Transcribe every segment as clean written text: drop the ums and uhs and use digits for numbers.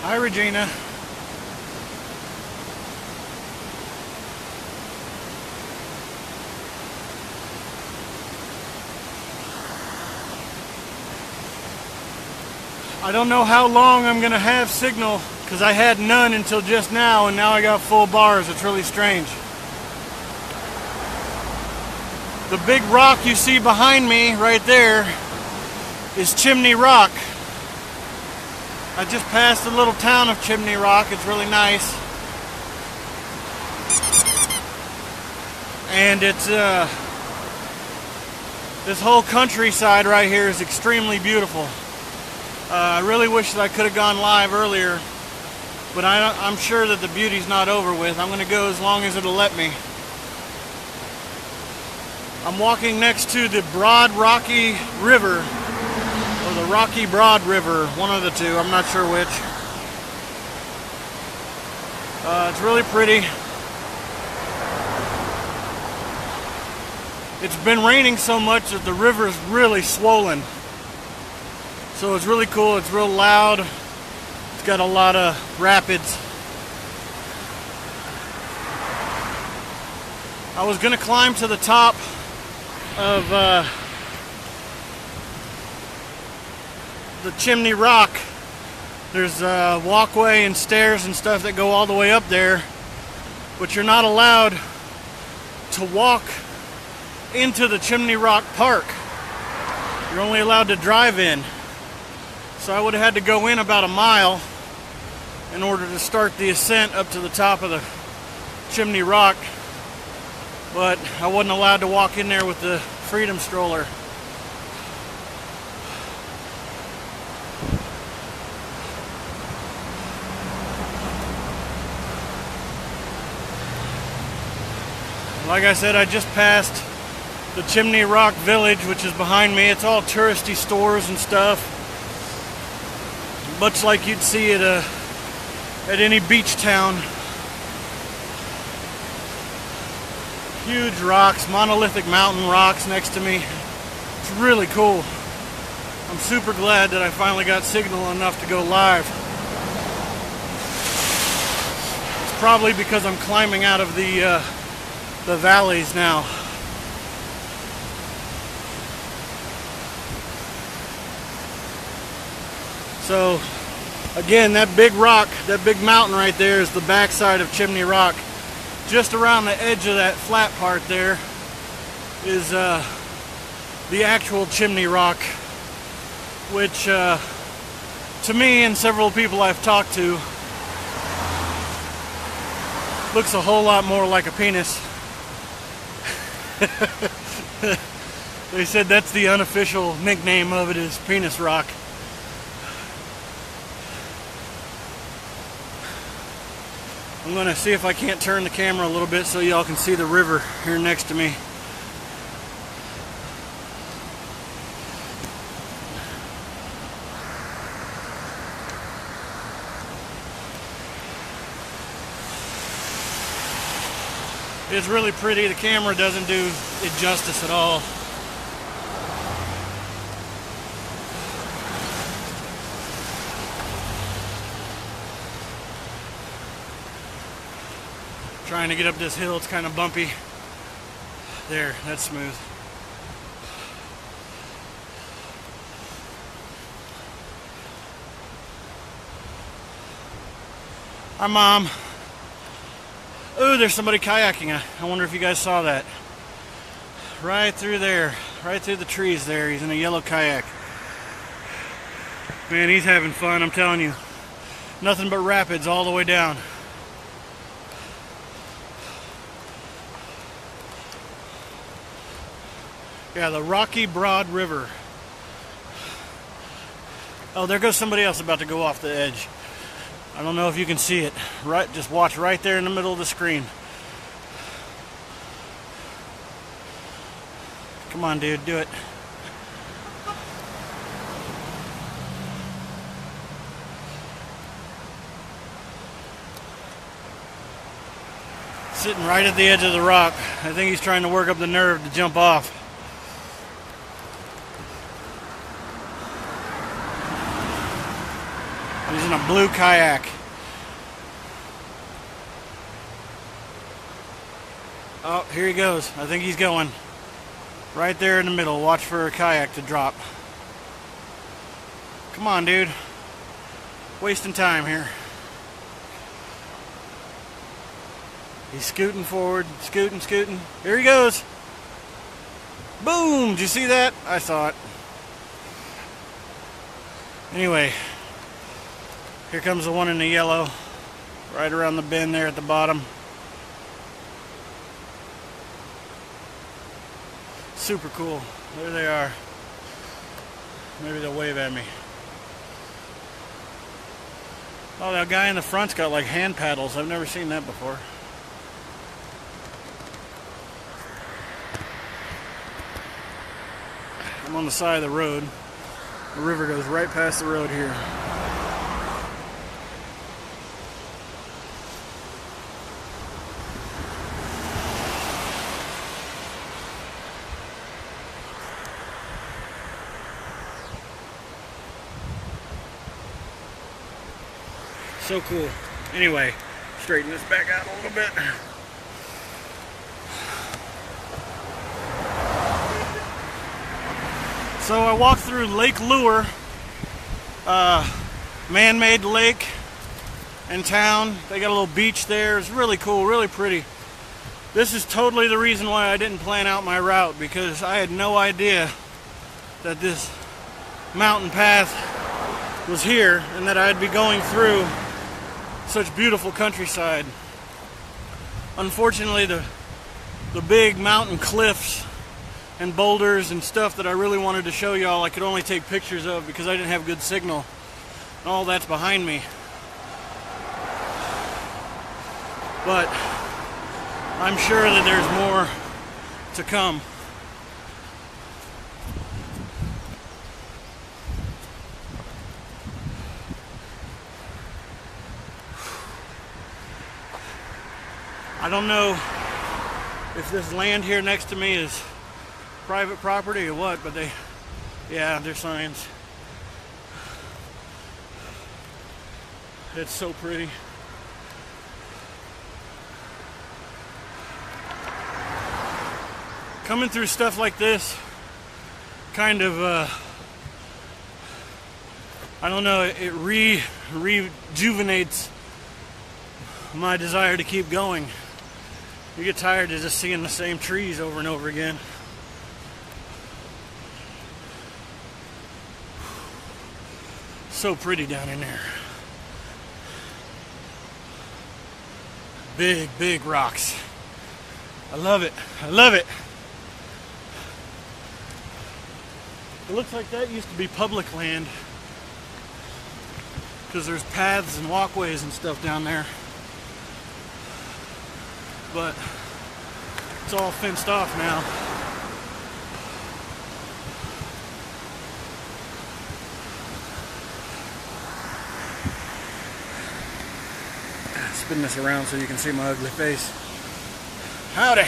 Hi, Regina. I don't know how long I'm gonna have signal because I had none until just now, and now I got full bars. It's really strange. The big rock you see behind me right there is Chimney Rock. I just passed the little town of Chimney Rock. It's really nice. And it's this whole countryside right here is extremely beautiful. I really wish that I could have gone live earlier, but I'm sure that the beauty's not over with. I'm going to go as long as it'll let me. I'm walking next to the Broad Rocky River, or the Rocky Broad River, one of the two, I'm not sure which. It's really pretty. It's been raining so much that the river's really swollen. So it's really cool, it's real loud. It's got a lot of rapids. I was gonna climb to the top of the Chimney Rock. There's a walkway and stairs and stuff that go all the way up there, but you're not allowed to walk into the Chimney Rock Park. You're only allowed to drive in. So I would have had to go in about a mile in order to start the ascent up to the top of the Chimney Rock, but I wasn't allowed to walk in there with the Freedom stroller. Like I said, I just passed the Chimney Rock Village, which is behind me. It's all touristy stores and stuff, much like you'd see at any beach town. Huge rocks, monolithic mountain rocks next to me. It's really cool. I'm super glad that I finally got signal enough to go live. It's probably because I'm climbing out of the valleys now. So again, that big rock, that big mountain right there is the backside of Chimney Rock. Just around the edge of that flat part there is the actual Chimney Rock, which to me and several people I've talked to looks a whole lot more like a penis. They said that's the unofficial nickname of it, is Penis Rock. I'm going to see if I can't turn the camera a little bit so y'all can see the river here next to me. It's really pretty. The camera doesn't do it justice at all. Trying to get up this hill, it's kind of bumpy. There, that's smooth. Hi, Mom. Ooh, there's somebody kayaking. I wonder if you guys saw that. Right through there, right through the trees there. He's in a yellow kayak. Man, he's having fun, I'm telling you. Nothing but rapids all the way down. Yeah, the Rocky Broad River. Oh, there goes somebody else about to go off the edge. I don't know if you can see it. Right, just watch right there in the middle of the screen. Come on, dude, do it. Sitting right at the edge of the rock. I think he's trying to work up the nerve to jump off. He's in a blue kayak. Oh, here he goes. I think he's going. Right there in the middle. Watch for a kayak to drop. Come on, dude. Wasting time here. He's scooting forward. Scooting. Here he goes. Boom! Did you see that? I saw it. Anyway, here comes the one in the yellow. Right around the bend there at the bottom. Super cool. There they are. Maybe they'll wave at me. Oh, that guy in the front's got like hand paddles. I've never seen that before. I'm on the side of the road. The river goes right past the road here. So cool. Anyway, straighten this back out a little bit. So I walked through Lake Lure, man-made lake in town. They got a little beach there. It's really cool, really pretty. This is totally the reason why I didn't plan out my route, because I had no idea that this mountain path was here and that I'd be going through such beautiful countryside. Unfortunately, the big mountain cliffs and boulders and stuff that I really wanted to show y'all, I could only take pictures of because I didn't have good signal. And all that's behind me. But I'm sure that there's more to come. I don't know if this land here next to me is private property or what, but there's signs. It's so pretty. Coming through stuff like this kind of, I don't know, it rejuvenates my desire to keep going. You get tired of just seeing the same trees over and over again. So pretty down in there. Big rocks. I love it. I love it. It looks like that used to be public land, because there's paths and walkways and stuff down there. But it's all fenced off now. Spin this around so you can see my ugly face. Howdy.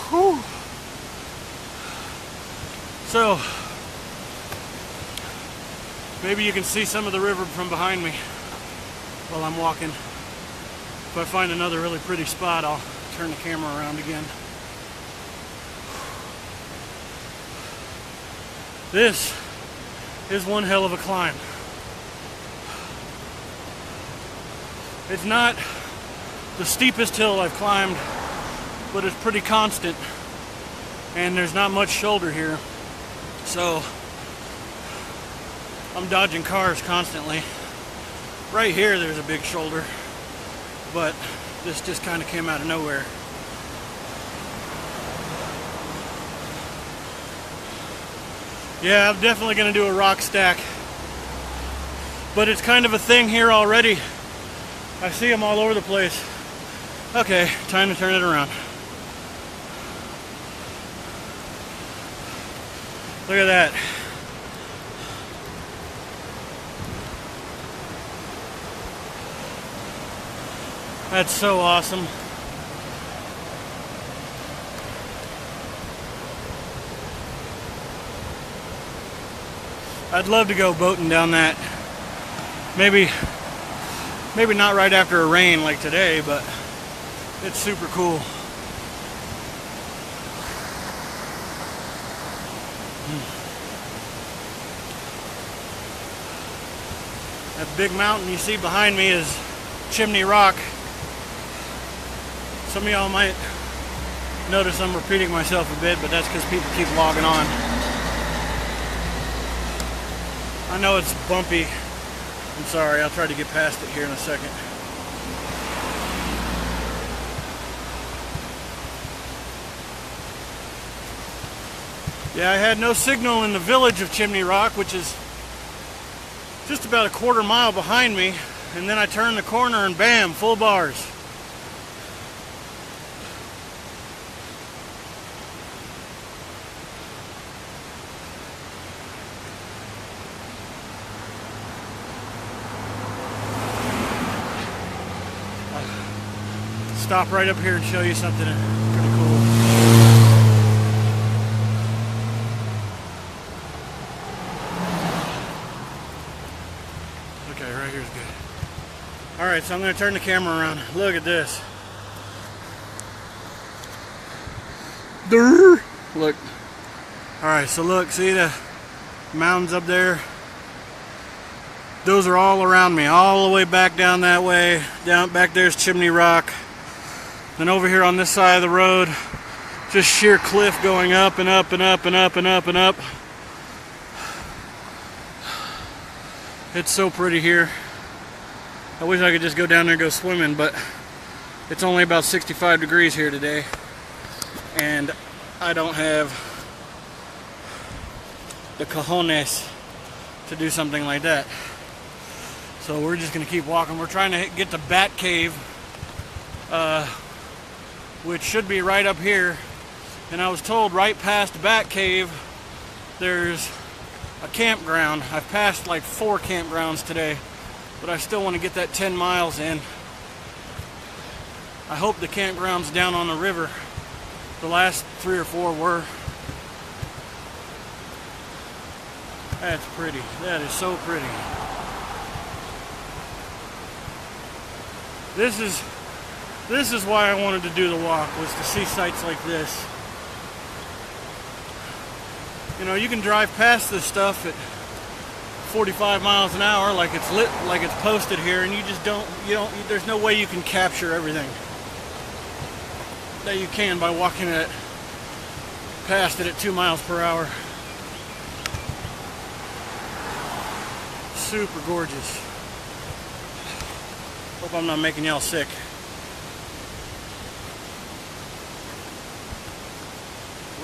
Whew. So maybe you can see some of the river from behind me while I'm walking. If I find another really pretty spot, I'll turn the camera around again. This is one hell of a climb. It's not the steepest hill I've climbed, but it's pretty constant. And there's not much shoulder here. So I'm dodging cars constantly. Right here there's a big shoulder, but this just kind of came out of nowhere. Yeah, I'm definitely going to do a rock stack, but it's kind of a thing here already. I see them all over the place. Okay, time to turn it around. Look at that. That's so awesome. I'd love to go boating down that. Maybe not right after a rain like today, but it's super cool. That big mountain you see behind me is Chimney Rock. Some of y'all might notice I'm repeating myself a bit, but that's because people keep logging on. I know it's bumpy. I'm sorry, I'll try to get past it here in a second. Yeah, I had no signal in the village of Chimney Rock, which is just about a quarter mile behind me, and then I turned the corner and bam, full bars. Stop right up here and show you something pretty cool. Okay, right here's good. Alright, so I'm going to turn the camera around. Look at this. Look. Alright, so look, see the mountains up there? Those are all around me, all the way back down that way. Down back there's Chimney Rock. Then over here on this side of the road, just sheer cliff going up and up and up and up and up and up. It's so pretty here. I wish I could just go down there and go swimming, but it's only about 65 degrees here today, and I don't have the cojones to do something like that. So we're just gonna keep walking. We're trying to get to Bat Cave, which should be right up here. And I was told right past Bat Cave there's a campground. I've passed like 4 campgrounds today, but I still want to get that 10 miles in. I hope the campground's down on the river. The last 3 or 4 were. That's pretty. That is so pretty. This is why I wanted to do the walk, was to see sights like this. You know, you can drive past this stuff at 45 miles an hour like it's lit, like it's posted here, and you just don't, there's no way you can capture everything that you can by walking it past it at 2 miles per hour. Super gorgeous. Hope I'm not making y'all sick.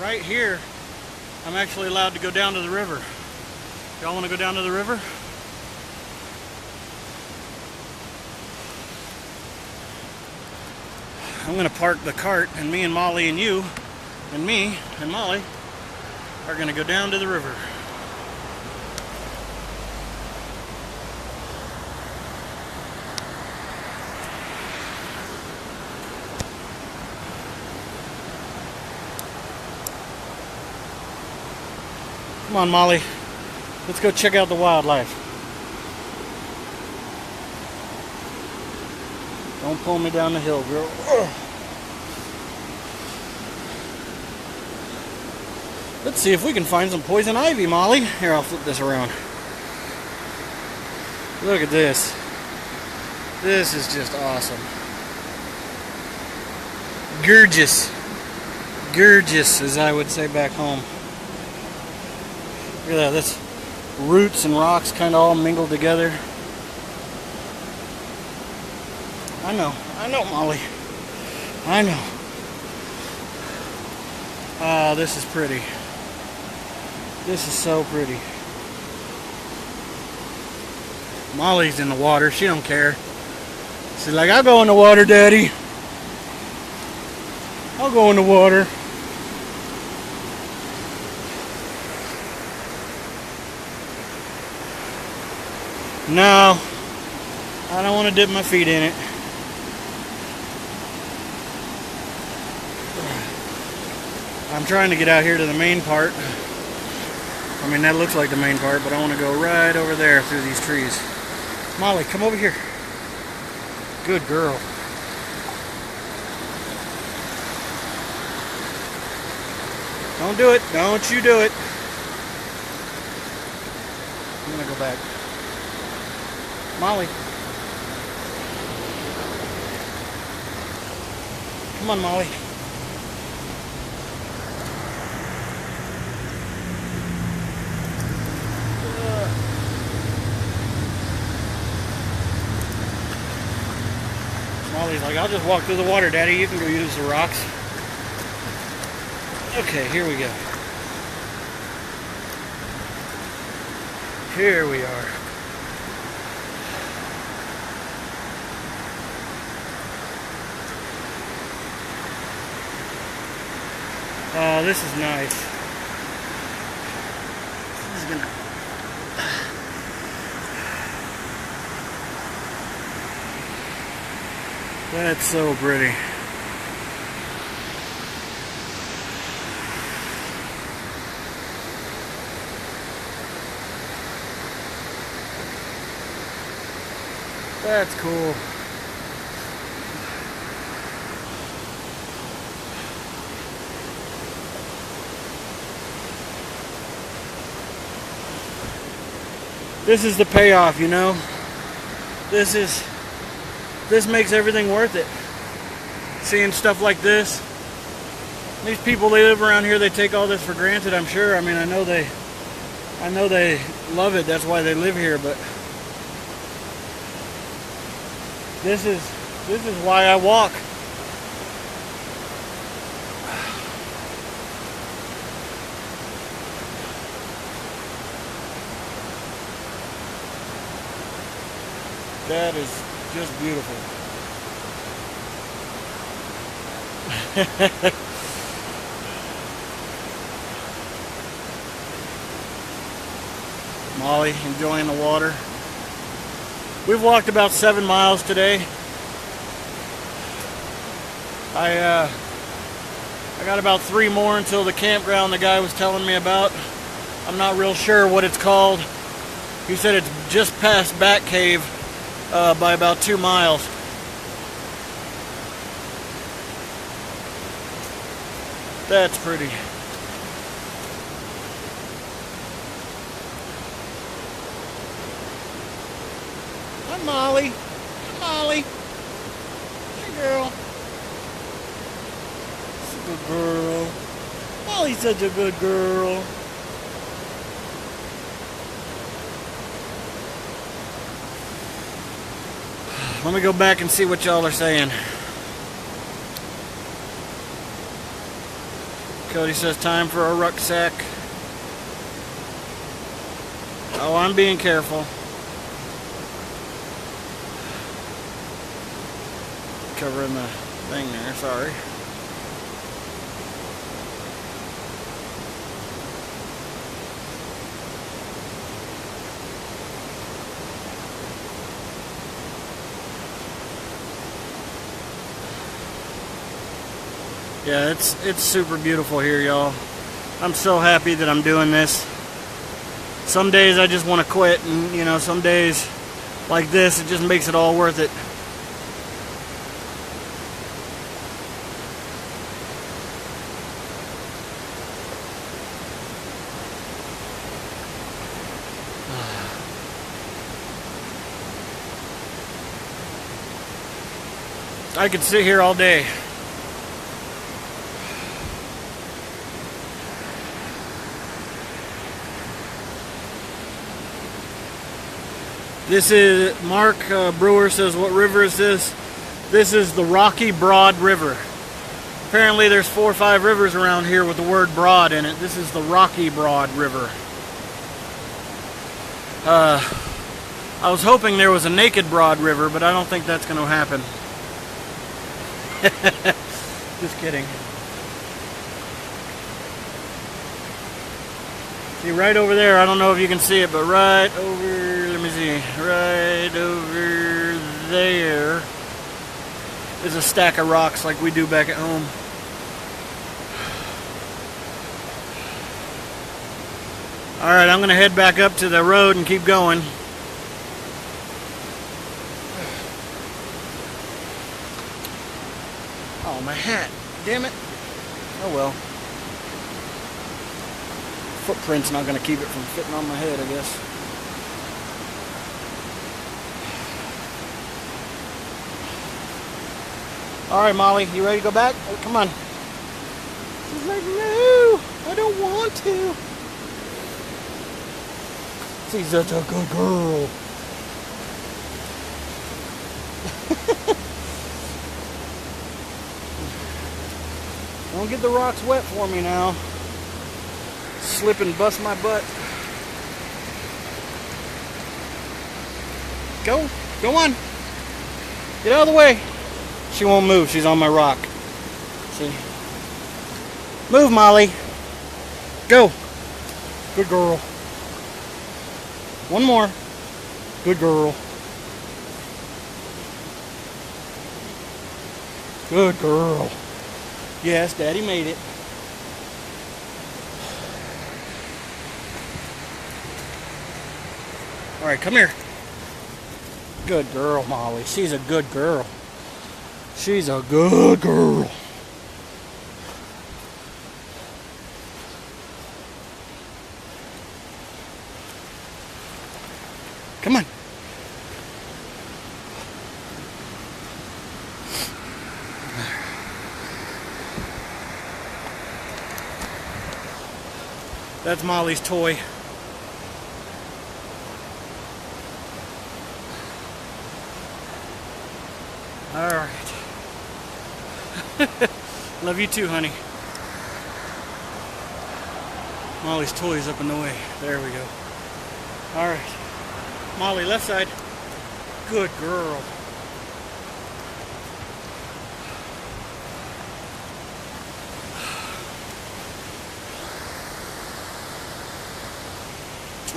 Right here, I'm actually allowed to go down to the river. Y'all want to go down to the river? I'm going to park the cart, and me and Molly and you, and me and Molly, are going to go down to the river. Come on, Molly. Let's go check out the wildlife. Don't pull me down the hill, girl. Ugh. Let's see if we can find some poison ivy, Molly. Here, I'll flip this around. Look at this. This is just awesome. Gorgeous. Gorgeous, as I would say back home. Look at that, that's roots and rocks kind of all mingled together. I know, Molly. I know. Ah, this is pretty. This is so pretty. Molly's in the water, she don't care. She's like, I'll go in the water, Daddy. I'll go in the water. No, I don't want to dip my feet in it. I'm trying to get out here to the main part. I mean, that looks like the main part, but I want to go right over there through these trees. Molly, come over here. Good girl. Don't do it. Don't you do it. I'm gonna go back. Molly. Come on, Molly. Molly's like, I'll just walk through the water, Daddy. You can go use the rocks. Okay, here we go. Here we are. Oh, this is nice. This is gonna... That's so pretty. That's cool. This is the payoff, you know. This makes everything worth it. Seeing stuff like this. These people, they live around here, they take all this for granted, I'm sure. I mean, I know they love it. That's why they live here, but this is why I walk. That is just beautiful. Molly enjoying the water. We've walked about 7 miles today. I got about 3 more until the campground the guy was telling me about. I'm not real sure what it's called. He said it's just past Bat Cave by about 2 miles. That's pretty. Hi, Molly. Hi, Molly. Hey, girl. She's a good girl. Molly's such a good girl. Let me go back and see what y'all are saying. Cody says time for a rucksack. Oh, I'm being careful. Covering the thing there, sorry. Yeah, it's super beautiful here, y'all. I'm so happy that I'm doing this. Some days I just want to quit, and you know, some days like this, it just makes it all worth it. I could sit here all day. This is, Mark Brewer says, what river is this? This is the Rocky Broad River. Apparently there's 4 or 5 rivers around here with the word broad in it. This is the Rocky Broad River. I was hoping there was a Naked Broad River, but I don't think that's going to happen. Just kidding. See, right over there, I don't know if you can see it, but right over, let me see, right over there is a stack of rocks like we do back at home. Alright, I'm going to head back up to the road and keep going. Oh, my hat. Damn it. Oh well. Footprint's not going to keep it from fitting on my head, I guess. Alright, Molly, you ready to go back? Oh, come on. She's like, no, I don't want to. She's such a good girl. Don't get the rocks wet for me now. Slip and bust my butt. Go on. Get out of the way. She won't move. She's on my rock. See? Move, Molly. Go. Good girl. One more. Good girl. Good girl. Yes, Daddy made it. All right, come here. Good girl, Molly. She's a good girl. She's a good girl. Come on. That's Molly's toy. All right. Love you too, honey. Molly's toy's up and away. There we go. All right. Molly, left side. Good girl.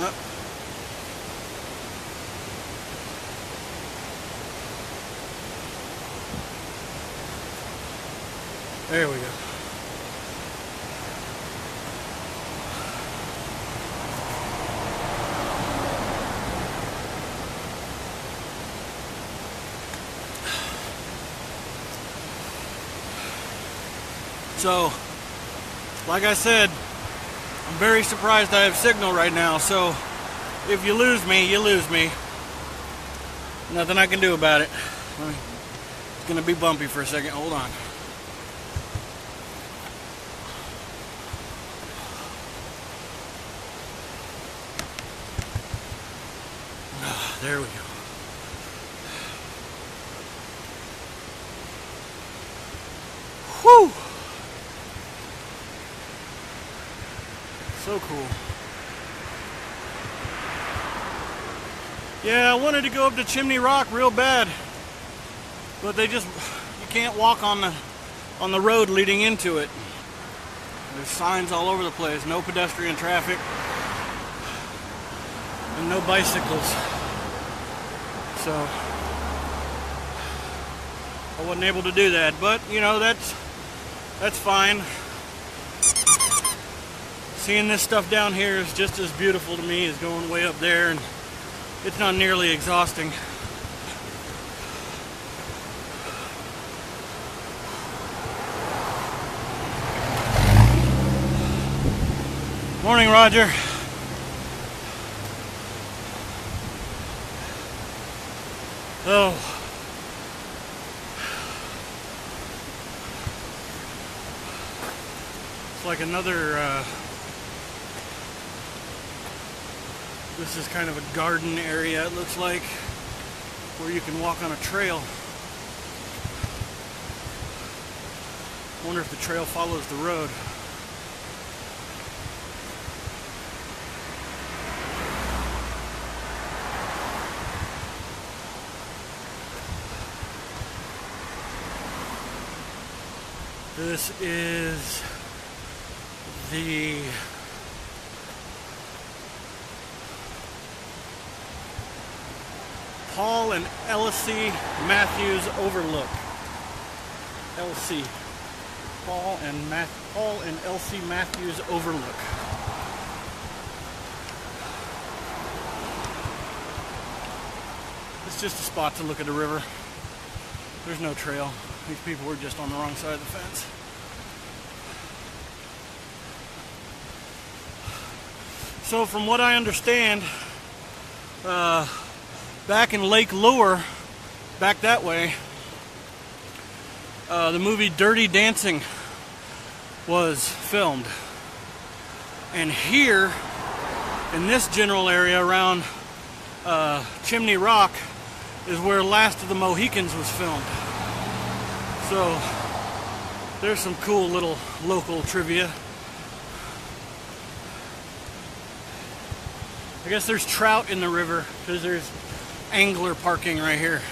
Up. There we go. So, like I said, I'm very surprised I have signal right now, so if you lose me, you lose me. Nothing I can do about it. It's gonna be bumpy for a second. Hold on. There we go. Whew! So cool. Yeah, I wanted to go up to Chimney Rock real bad, but you can't walk on the road leading into it. There's signs all over the place, no pedestrian traffic, and no bicycles. So I wasn't able to do that, but you know, that's fine. Seeing this stuff down here is just as beautiful to me as going way up there, and it's not nearly exhausting. Morning, Roger. Oh. It's like another, this is kind of a garden area, it looks like, where you can walk on a trail. I wonder if the trail follows the road. This is the Paul and Elsie Matthews Overlook. LC. Paul and Elsie Matthews Overlook. It's just a spot to look at the river. There's no trail. These people were just on the wrong side of the fence. So from what I understand, back in Lake Lure, back that way, the movie Dirty Dancing was filmed. And here, in this general area around Chimney Rock, is where Last of the Mohicans was filmed. So, there's some cool little local trivia. I guess there's trout in the river because there's angler parking right here.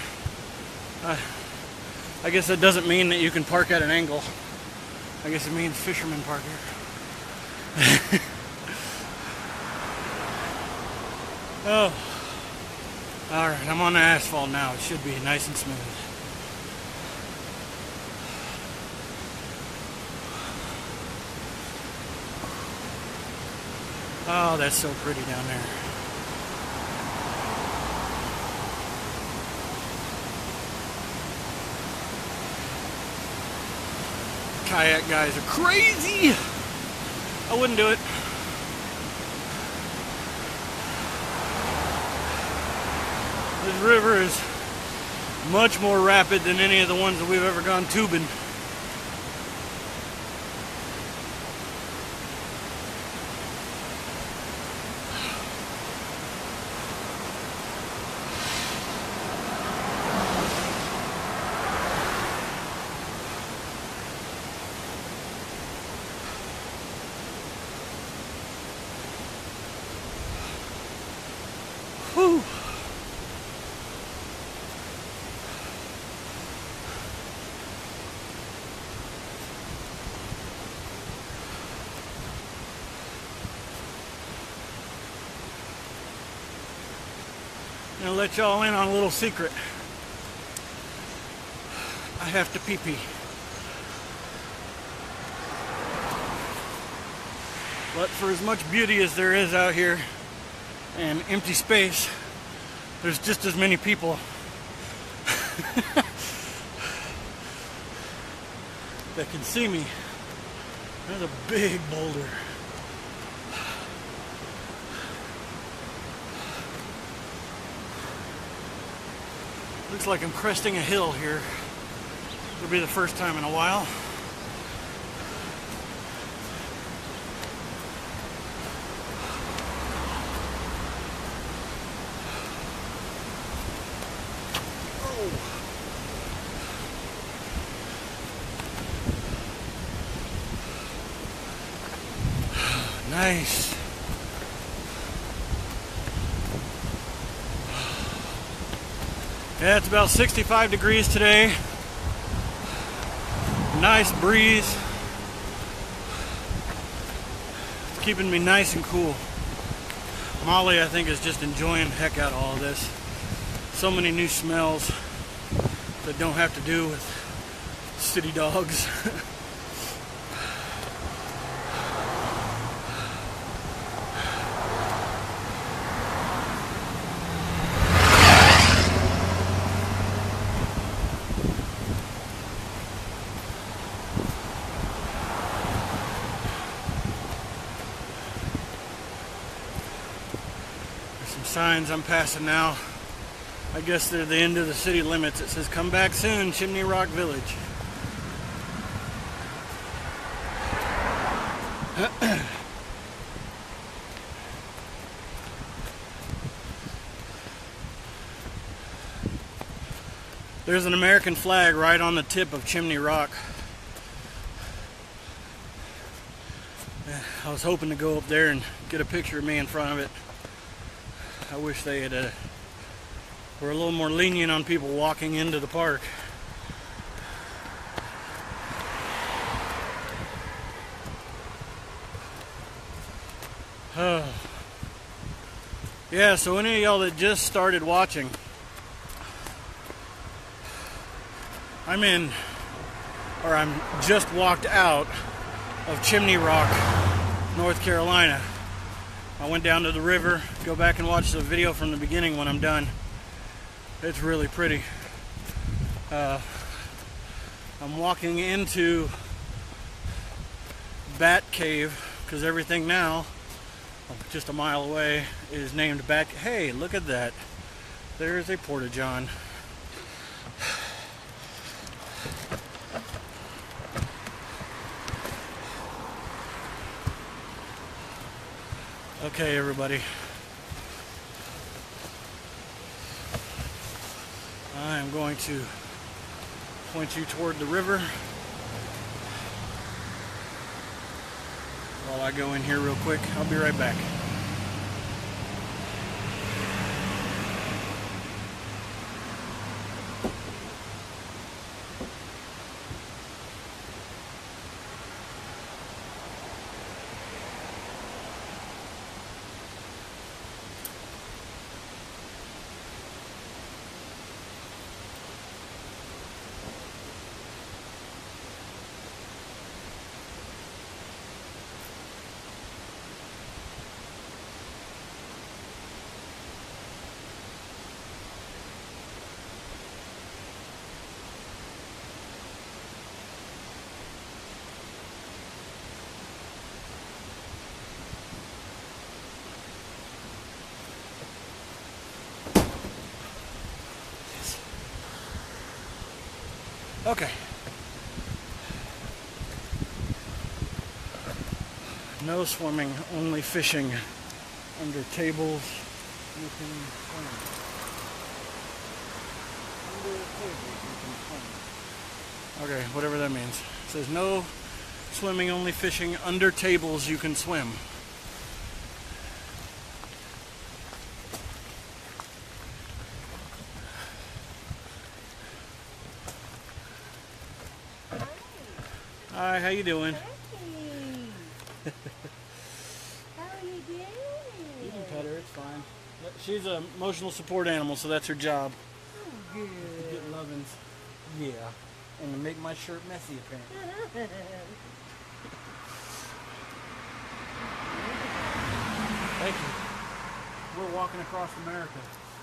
I guess that doesn't mean that you can park at an angle. I guess it means fishermen park here. Oh. Alright, I'm on the asphalt now. It should be nice and smooth. Oh, that's so pretty down there. Kayak guys are crazy. I wouldn't do it. This river is much more rapid than any of the ones that we've ever gone tubing. Whew. I'm gonna let y'all in on a little secret. I have to pee-pee. But for as much beauty as there is out here and empty space, there's just as many people that can see me. There's a big boulder. Looks like I'm cresting a hill here. It'll be the first time in a while. Nice. Yeah, it's about 65 degrees today. Nice breeze. It's keeping me nice and cool. Molly, I think, is just enjoying the heck out of all of this. So many new smells that don't have to do with city dogs. Signs I'm passing now. I guess they're the end of the city limits. It says come back soon, Chimney Rock Village. There's an American flag right on the tip of Chimney Rock. I was hoping to go up there and get a picture of me in front of it. I wish they had were a little more lenient on people walking into the park. Yeah, so any of y'all that just started watching, I'm just walked out of Chimney Rock, North Carolina. I went down to the river. Go back and watch the video from the beginning when I'm done. It's really pretty. I'm walking into Bat Cave because everything now, just a mile away, is named Bat. Hey, look at that. There's a porta-john. Okay, everybody. I am going to point you toward the river while I go in here real quick. I'll be right back. Okay. No swimming, only fishing. Under tables, you can swim. Under tables, you can swim. Okay, whatever that means. It says no swimming, only fishing. Under tables, you can swim. Hi, how you doing? Hey. How are you doing? You can pet her, it's fine. She's an emotional support animal, so that's her job. Oh, good. To get lovin's. Yeah. And to make my shirt messy, apparently. Thank you. We're walking across America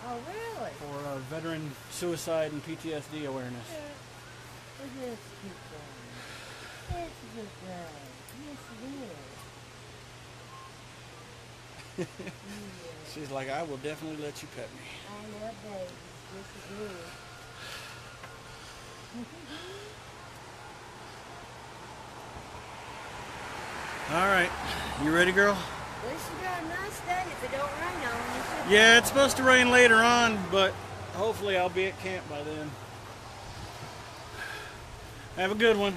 Oh, really? for veteran suicide and PTSD awareness. Look at this cute guy. That's a good guy. Yes, it is. Yeah. She's like, I will definitely let you pet me. I love babies. Yes, it is. All right. You ready, girl? Well, this should be a nice day if it don't rain on us. Yeah, it's supposed to rain later on, but hopefully I'll be at camp by then. Have a good one.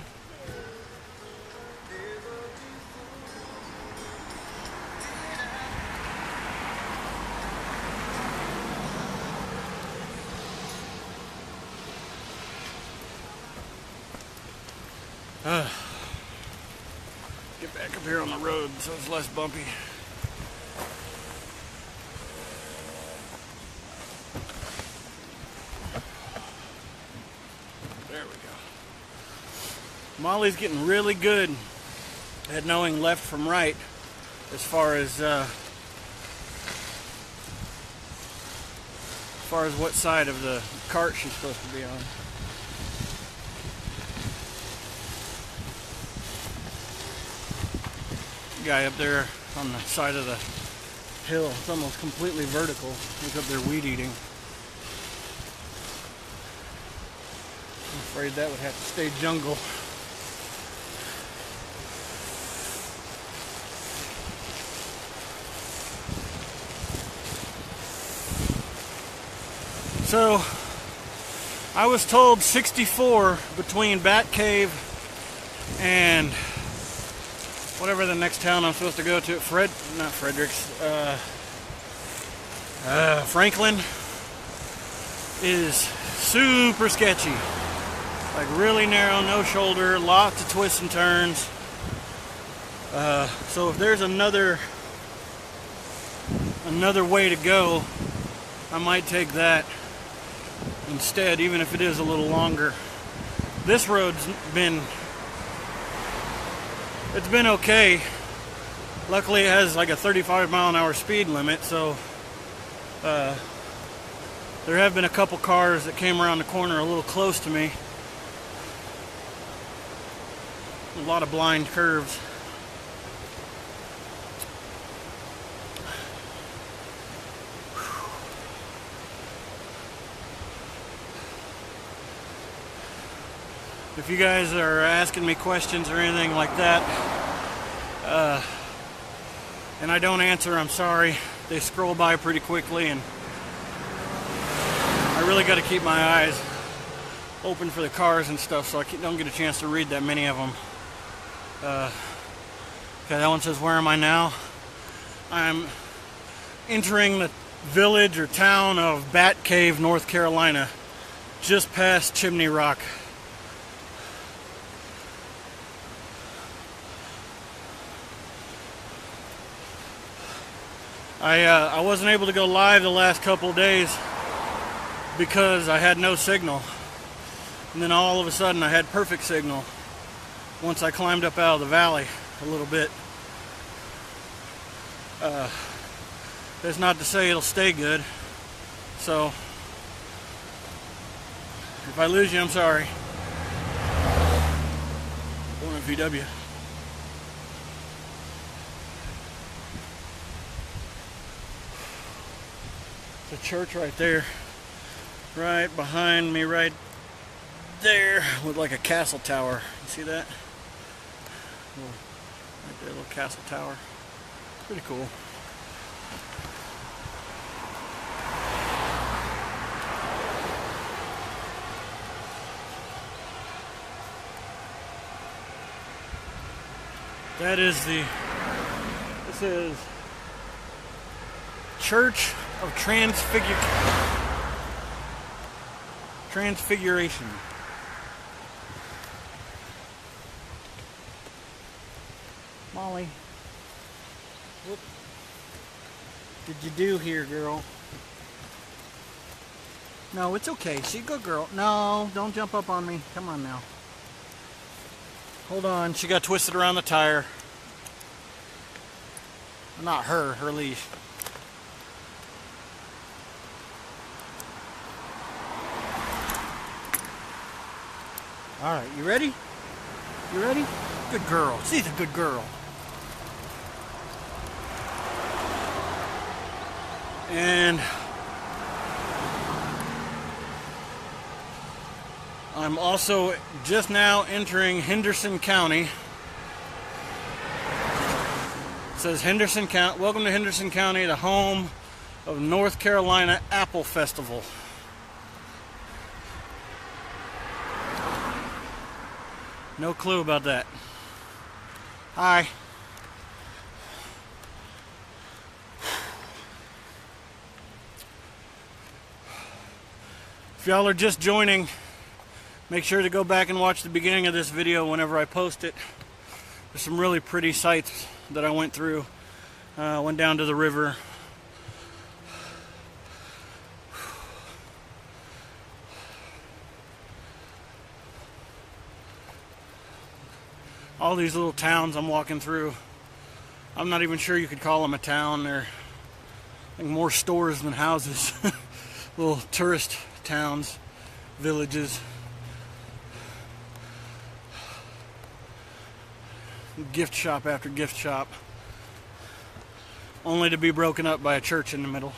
Get back up here on the road so it's less bumpy. There we go. Molly's getting really good at knowing left from right as far as what side of the cart she's supposed to be on. Guy up there on the side of the hill, it's almost completely vertical. He's up there weed eating. I'm afraid that would have to stay jungle. So I was told 64 between Bat Cave and whatever the next town I'm supposed to go to, Franklin, is super sketchy. Like really narrow, no shoulder, lots of twists and turns. So if there's another way to go, I might take that instead, even if it is a little longer. This road's been okay. Luckily it has like a 35-mile-an-hour speed limit, so there have been a couple cars that came around the corner a little close to me. A lot of blind curves. If you guys are asking me questions or anything like that, and I don't answer, I'm sorry. They scroll by pretty quickly, and I really got to keep my eyes open for the cars and stuff, so I don't get a chance to read that many of them. Okay, that one says, where am I now? I'm entering the village or town of Bat Cave, North Carolina, just past Chimney Rock. I wasn't able to go live the last couple of days because I had no signal. And then all of a sudden I had perfect signal once I climbed up out of the valley a little bit. That's not to say it'll stay good. So if I lose you, I'm sorry. Going to VW. The church right there, right behind me, right there, with like a castle tower. You see that? Right there, little castle tower. Pretty cool. That is this is Church of Transfiguration. Molly, what did you do here, girl? No, it's okay. She's a good girl. No, don't jump up on me. Come on now. Hold on. She got twisted around the tire. Not her, her leash. All right, you ready? You ready? Good girl. She's a good girl. And I'm also just now entering Henderson County. It says Henderson County. Welcome to Henderson County, the home of North Carolina Apple Festival. No clue about that. Hi. If y'all are just joining, make sure to go back and watch the beginning of this video whenever I post it. There's some really pretty sights that I went through. Went down to the river. All these little towns I'm walking through, I'm not even sure you could call them a town. They're like more stores than houses. Little tourist towns, villages. Gift shop after gift shop, only to be broken up by a church in the middle.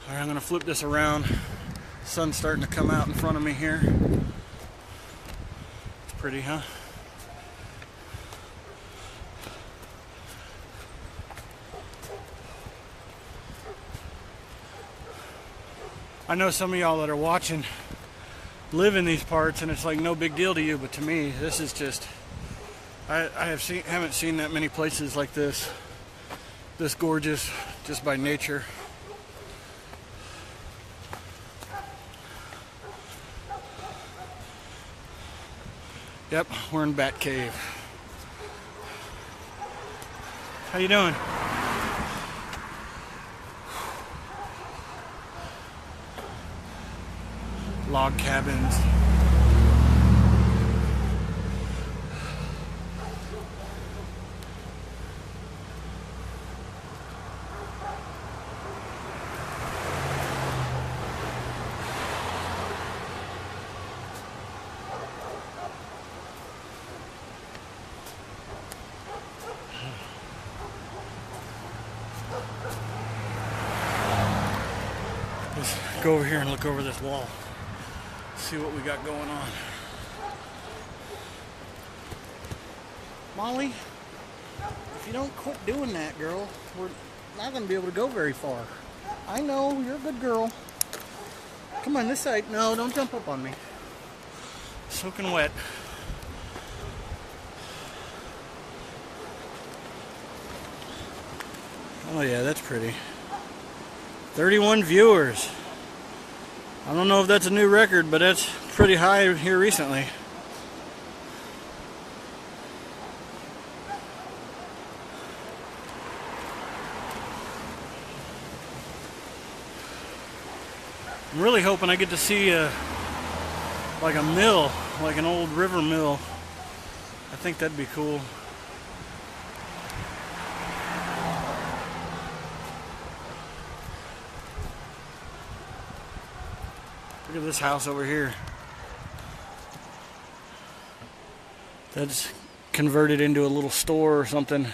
Alright, I'm going to flip this around. Sun's starting to come out in front of me here. It's pretty, huh? I know some of y'all that are watching live in these parts and it's like no big deal to you, but to me this is just haven't seen that many places like this gorgeous just by nature. Yep, we're in Bat Cave. How you doing? Log cabins. Let's go over here and look over this wall. See what we got going on. Molly, if you don't quit doing that, girl, we're not going to be able to go very far. I know, you're a good girl. Come on, this side. No, don't jump up on me. Soaking wet. Oh yeah, that's pretty. 31 viewers. I don't know if that's a new record, but that's pretty high here recently. I'm really hoping I get to see like a mill, like an old river mill. I think that'd be cool. Look at this house over here. That's converted into a little store or something.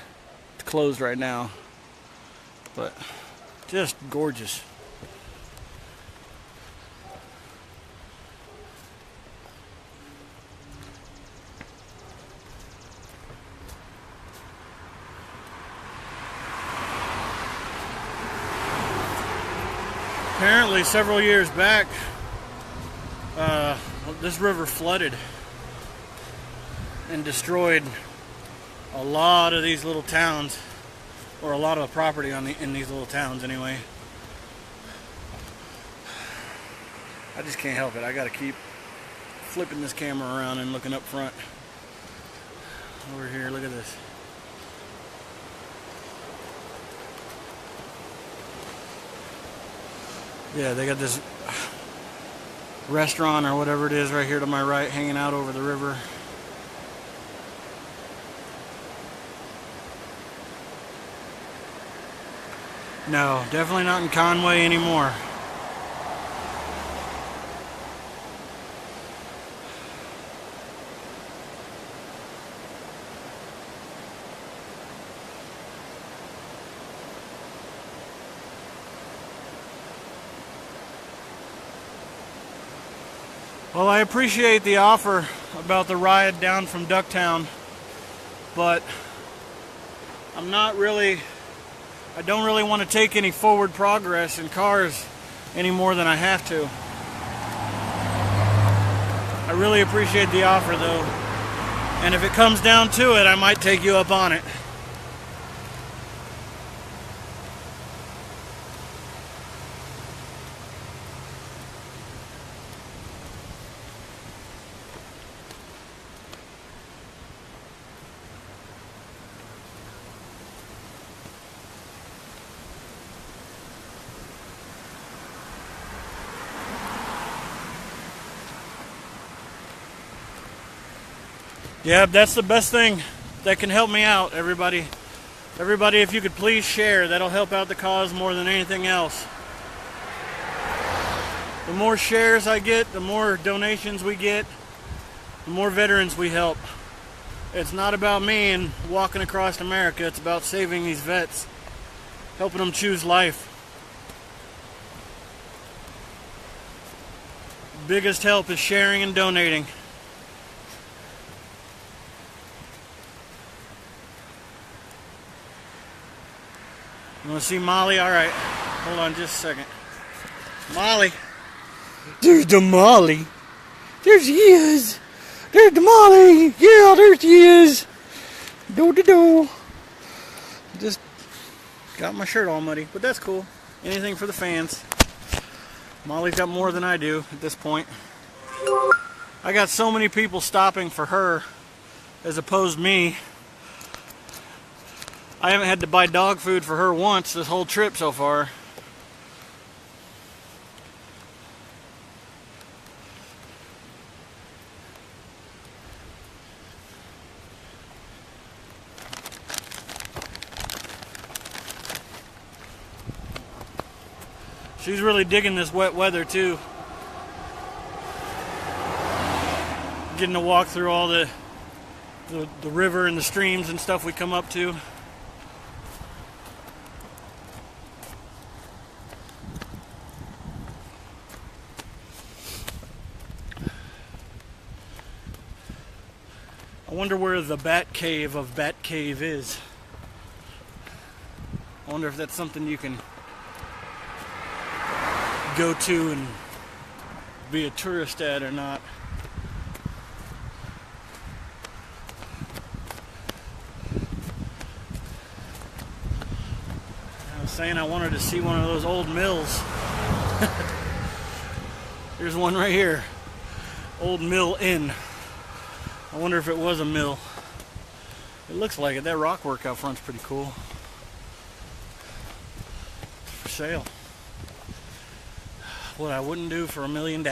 It's closed right now, but just gorgeous. Apparently, several years back, this river flooded and destroyed a lot of these little towns, or a lot of the property in these little towns anyway. I just can't help it. I gotta keep flipping this camera around and looking up front. Over here, look at this. Yeah, they got this restaurant or whatever it is right here to my right, hanging out over the river. No, definitely not in Conway anymore. Well, I appreciate the offer about the ride down from Ducktown, but I don't really want to take any forward progress in cars any more than I have to. I really appreciate the offer though, and if it comes down to it, I might take you up on it. Yeah, that's the best thing that can help me out, everybody. Everybody, if you could please share, that'll help out the cause more than anything else. The more shares I get, the more donations we get, the more veterans we help. It's not about me and walking across America, it's about saving these vets, helping them choose life. Biggest help is sharing and donating. You want to see Molly? All right. Hold on just a second. Molly. There's the Molly. There she is. There's the Molly. Yeah, there she is. Do-do-do. Just got my shirt all muddy, but that's cool. Anything for the fans. Molly's got more than I do at this point. I got so many people stopping for her as opposed to me. I haven't had to buy dog food for her once this whole trip so far. She's really digging this wet weather too. Getting to walk through all the river and the streams and stuff we come up to. wonder where the Bat Cave of Bat Cave is. I wonder if that's something you can go to and be a tourist at or not. I was saying I wanted to see one of those old mills. There's one right here. Old Mill Inn. I wonder if it was a mill. It looks like it. That rock work out front's pretty cool. It's for sale. What I wouldn't do for $1 million.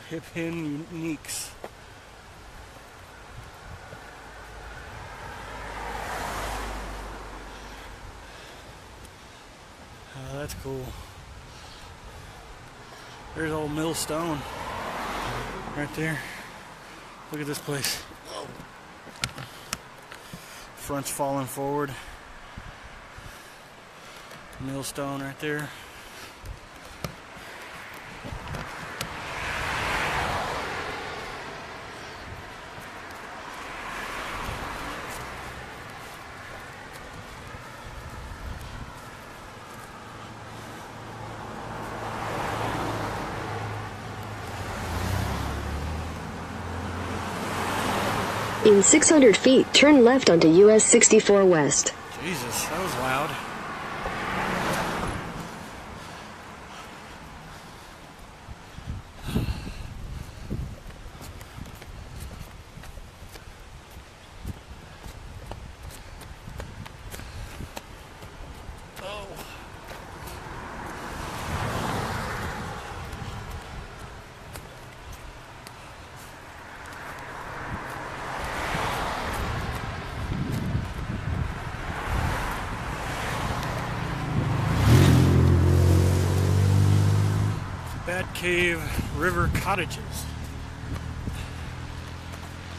Hip Hin Uniques. Oh, that's cool. There's old Millstone right there. Look at this place. Front's falling forward. Millstone right there. In 600 feet, turn left onto US 64 West. Jesus, that was loud. Bat Cave River Cottages.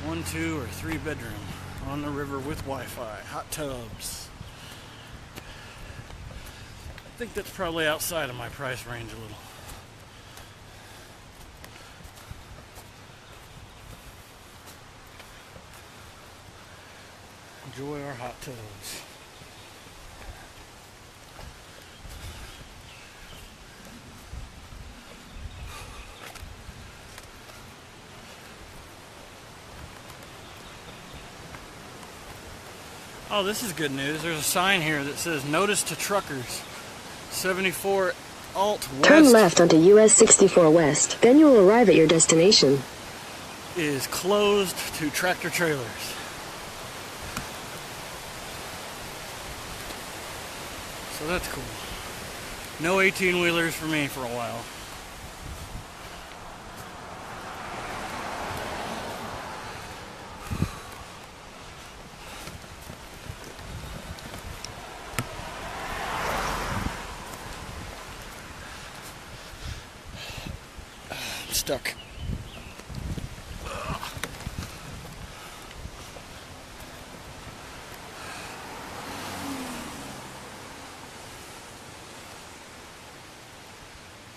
1, 2, or 3 bedroom on the river with Wi-Fi. Hot tubs. I think that's probably outside of my price range a little. Enjoy our hot tubs. Oh, this is good news. There's a sign here that says Notice to Truckers. 74 Alt West. Turn left onto US 64 West. Then you will arrive at your destination. Is closed to tractor trailers. So that's cool. No 18-wheelers for me for a while. Stuck.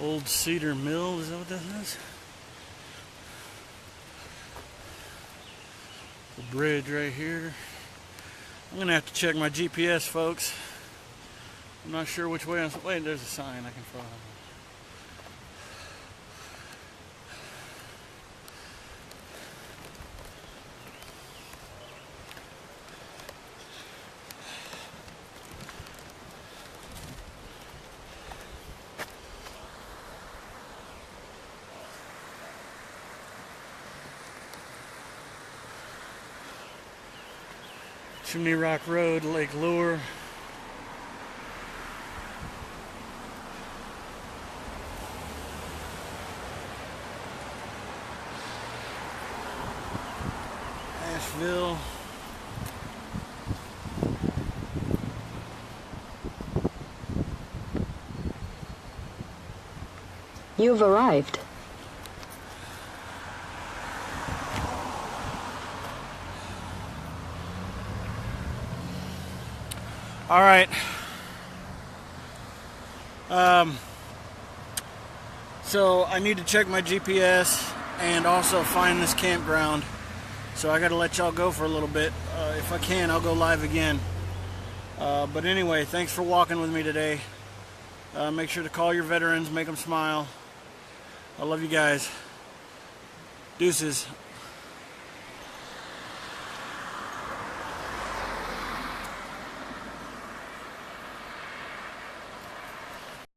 Old Cedar Mill, is that what that is? The bridge right here. I'm gonna have to check my GPS, folks. I'm not sure which way I'm. Wait, there's a sign I can follow. Chimney Rock Road, Lake Lure. Asheville. You've arrived. All right. So I need to check my GPS and also find this campground. So I got to let y'all go for a little bit. If I can, I'll go live again. But anyway, thanks for walking with me today. Make sure to call your veterans, make them smile. I love you guys. Deuces.